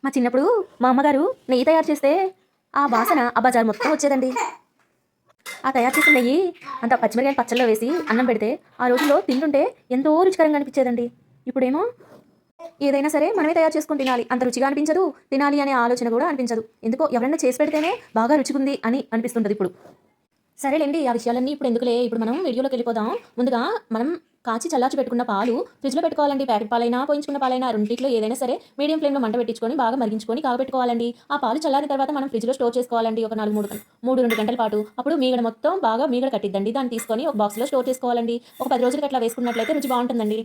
మా చిన్నప్పుడు మా అమ్మగారు నెయ్యి తయారు చేస్తే ఆ వాసన ఆ బజార్ మొత్తం వచ్చేదండి. ఆ తయారు చేసిన నెయ్యి అంత పచ్చిమిరకాయలు పచ్చళ్ళలో వేసి అన్నం పెడితే ఆ రోజుల్లో తింటుంటే ఎంతో రుచికరంగా అనిపించేదండి. ఇప్పుడేమో ఏదైనా సరే మనమే తయారు చేసుకొని తినాలి, అంత రుచిగా అనిపించదు, తినాలి అనే ఆలోచన కూడా అనిపించదు. ఎందుకో ఎవరైనా చేసి పెడితేనే బాగా రుచిగుంది అని అనిపిస్తుంటుంది ఇప్పుడు. సరేలేండి, ఆ విషయాలన్నీ ఇప్పుడు ఎందుకులే. ఇప్పుడు మనం వీడియోలోకి వెళ్ళిపోదాం. ముందుగా మనం కాచి చల్లార్చి పెట్టుకున్న పాలు ఫ్రిడ్జ్లో పెట్టుకోవాలండి. ప్యాకెట్ పాలైనా పోయించుకున్న పాలైనా రెండిట్లో ఏదైనా సరే మీడియం ఫ్లేమ్లో మంట పెట్టించుకొని బాగా మరిగించుకొని కాగబెట్టుకోవాలండి. ఆ పాలు చల్లారిన తర్వాత మనం ఫ్రిడ్జ్లో స్టోర్ చేసుకోవాలండి ఒక 2 గంటల పాటు. అప్పుడు మీగడ మొత్తం బాగా మీగడ కట్టిద్దండి. దాన్ని తీసుకొని ఒక బాక్స్లో స్టోర్ చేసుకోవాలండి. ఒక 10 రోజులకి అట్లా వేసుకున్నట్లయితే రుచి బాగుంటుందండి.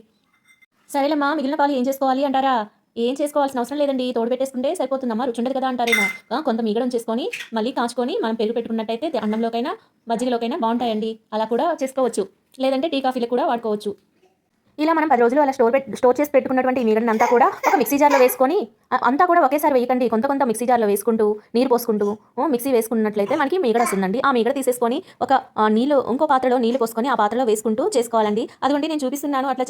సరేలేమ్మా, మిగిలిన పాలు ఏం చేసుకోవాలి అంటారా? ఏం చేసుకోవాల్సిన అవసరం లేదండి, తోడు పెట్టేసుకుంటే సరిపోతుందమ్మా, రుచి ఉండదు కదా అంటారేమో. కొంత మీగడ ఉంచేసుకొని మళ్ళీ కాచుకొని మనం పెరుగు పెట్టుకున్నట్టయితే అన్నంలోకైనా మజ్జిగలోకైనా బాగుంటాయండి. అలా కూడా చేసుకోవచ్చు. లేదంటే టీ కాఫీలకు కూడా వాడుకోవచ్చు. ఇలా మనం 10 రోజులు అలా స్టోర్ చేసి పెట్టుకున్నటువంటి ఈ నీళ్ళని అంతా కూడా ఒక మిక్సీ జార్లో వేసుకొని, అంతా కూడా ఒకేసారి వేయకండి. కొంత కొంత మిక్సీ జార్లో వేసుకుంటూ నీరు పోసుకుంటూ మిక్సీ వేసుకున్నట్లయితే మనకి మీగడ వస్తుందండి. ఆ మీగడ తీసేసుకొని ఒక నీళ్ళు ఇంకో పాత్రలో నీళ్ళు పోసుకొని ఆ పాత్రలో వేసుకుంటూ చేసుకోవాలండి. అదిగోండి నేను చూపిస్తున్నాను, అట్లా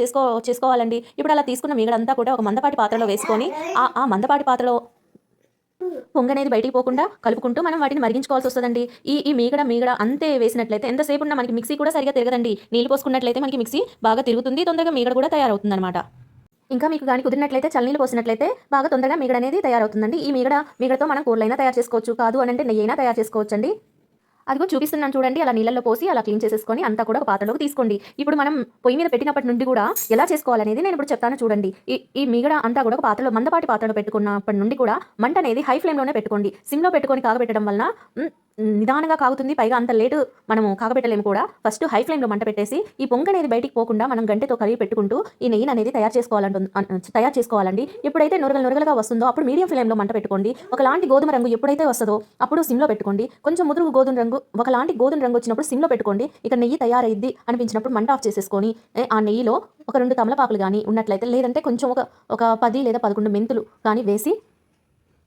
చేసుకోవాలండి. ఇప్పుడు అలా తీసుకున్న మీగడ అంతా కూడా ఒక మందపాటి పాత్రలో వేసుకొని ఆ మందపాటి పాత్రలో పొంగనేది బయటికి పోకుండా కలుపుకుంటూ మనం వాటిని మరిగించుకోవాల్సి వస్తుందండి. ఈ ఈ మీగడ అంతే వేసినట్లయితే ఎంతసేపు ఉన్నా మనకి మిక్సీ కూడా సరిగా తిరగదండి. నీళ్ళు పోసుకున్నట్లయితే మనకి మిక్సీ బాగా తిరుగుతుంది, తొందరగా మీగడ కూడా తయారవుతుందన్నమాట. ఇంకా మీకు గాని కుదిరినట్లయితే చల్లనీళ్ళు పోసినట్లయితే బాగా తొందరగా మీగడ అనేది తయారవుతుందండి. ఈ మీగడతో మనం కూరలైనా తయారు చేసుకోవచ్చు, కాదు అనంటే నెయ్యైనా తయారు చేసుకోవచ్చండి. అదిగో చూపిస్తున్నాను చూడండి, అలా నీళ్ళల్లో పోసి అలా క్లీన్ చేసేసుకొని అంతా కూడా ఒక పాత్రలోకి తీసుకోండి. ఇప్పుడు మనం పొయ్యి మీద పెట్టినప్పటి నుండి కూడా ఎలా చేసుకోవాలనేది నేను ఇప్పుడు చెప్తాను చూడండి. ఈ మీగడ అంతా కూడా ఒక పాత్రలో మందపాటి పాత్రలో పెట్టుకున్నప్పటి నుండి కూడా మంట అనేది హై ఫ్లేమ్లోనే పెట్టుకోండి. సిమ్లో పెట్టుకొని కాగబెట్టడం వలన నిదానంగా కాగుతుంది. పైగా అంత లేటు మనము కాగబెట్టలేము కూడా. ఫస్ట్ హై ఫ్లేమ్లో మంట పెట్టేసి ఈ పొంగ అనేది బయటికి పోకుండా మనం గంటెతో కలిపి పెట్టుకుంటూ ఈ నెయ్యిని అనేది తయారు చేసుకోవాలండి. ఎప్పుడైతే నురగలుగా వస్తుందో అప్పుడు మీడియం ఫ్లేమ్లో మంట పెట్టుకోండి. ఒకలాంటి గోధుమ రంగు ఎప్పుడైతే వస్తుందో అప్పుడు సిమ్లో పెట్టుకోండి. కొంచెం ముదురు ఒకలాంటి గోధుమ రంగు వచ్చినప్పుడు సిమ్లో పెట్టుకోండి. ఇక నెయ్యి తయారైద్ది అనిపించినప్పుడు మంట ఆఫ్ చేసేసుకొని ఆ నెయ్యిలో ఒక 2 తమలపాకులు కానీ ఉన్నట్లయితే, లేదంటే కొంచెం ఒక 10 లేదా 11 మెంతులు కానీ వేసి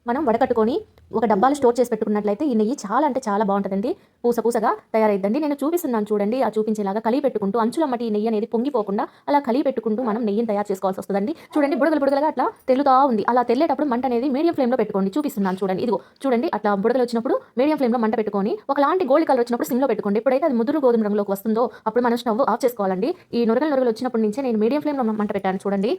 మనం వడకట్టుకొని ఒక డబ్బాలో స్టోర్ చేసి పెట్టుకున్నట్లయితే ఈ నెయ్యి చాలా అంటే చాలా బాగుంటుందండి. పూసగా తయారైద్దండి. నేను చూపిస్తున్నాను చూడండి, ఆ చూపించేలాగా కలిపి పెట్టుకుంటూ అంచులమ్మటి ఈ నెయ్యి అనేది పొంగిపోకుండా అలా కలిపి పెట్టుకుంటూ మనం నెయ్యిని తయారు చేసుకోవాల్సి వస్తుందండి. చూడండి, బుడగలుగా అట్లా తెల్లుతా ఉంది. అలా తెల్లేటప్పుడు మంట అనేది మీడియం ఫ్లేమ్లో పెట్టుకోండి. చూపిస్తున్నాను చూడండి, ఇదిగో చూడండి, అట్లా బుడగలు వచ్చినప్పుడు మీడియం ఫ్లేమ్లో మంట పెట్టుకొని ఒకలాంటి గోల్డ్ కలర్ వచ్చినప్పుడు సిమ్లో పెట్టుకోండి. ఎప్పుడైతే అది ముదురు గోధుమ రంగులోకి వస్తుందో అప్పుడు మనం స్టవ్ ఆఫ్ చేసుకోవాలండి. ఈ నురగలు వచ్చినప్పటి నుంచే నేను మీడియం ఫ్లేమ్లో మంట పెట్టాను చూడండి.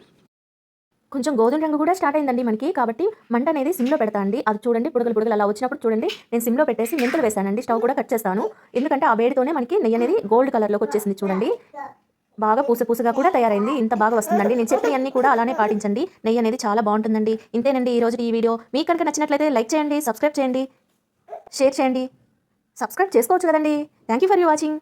కొంచెం గోధుమ రంగు కూడా స్టార్ట్ అయిందండి మనకి, కాబట్టి మంట అనేది సిమ్లో పెడతా అండి. అది చూడండి, బుడగలు అలా వచ్చినప్పుడు చూడండి, నేను సిమ్లో పెట్టేసి మెంతులు వేసానండి. స్టవ్ కూడా కట్ చేస్తాను, ఎందుకంటే ఆ వేడితోనే మనకి నెయ్యి అనేది గోల్డ్ కలర్లోకి వచ్చేసింది చూడండి. బాగా పూసగా కూడా తయారైంది. ఇంత బాగా వస్తుందండి. నేను చెప్పినవన్నీ కూడా అలానే పాటించండి. నెయ్యి అనేది చాలా బాగుంటుందండి. ఇంతేనండి ఈ రోజు ఈ వీడియో. మీకు కనుక నచ్చినట్లయితే లైక్ చేయండి, సబ్స్క్రైబ్ చేయండి, షేర్ చేయండి. సబ్స్క్రైబ్ చేసుకోవచ్చు కదండి. Thank you for watching.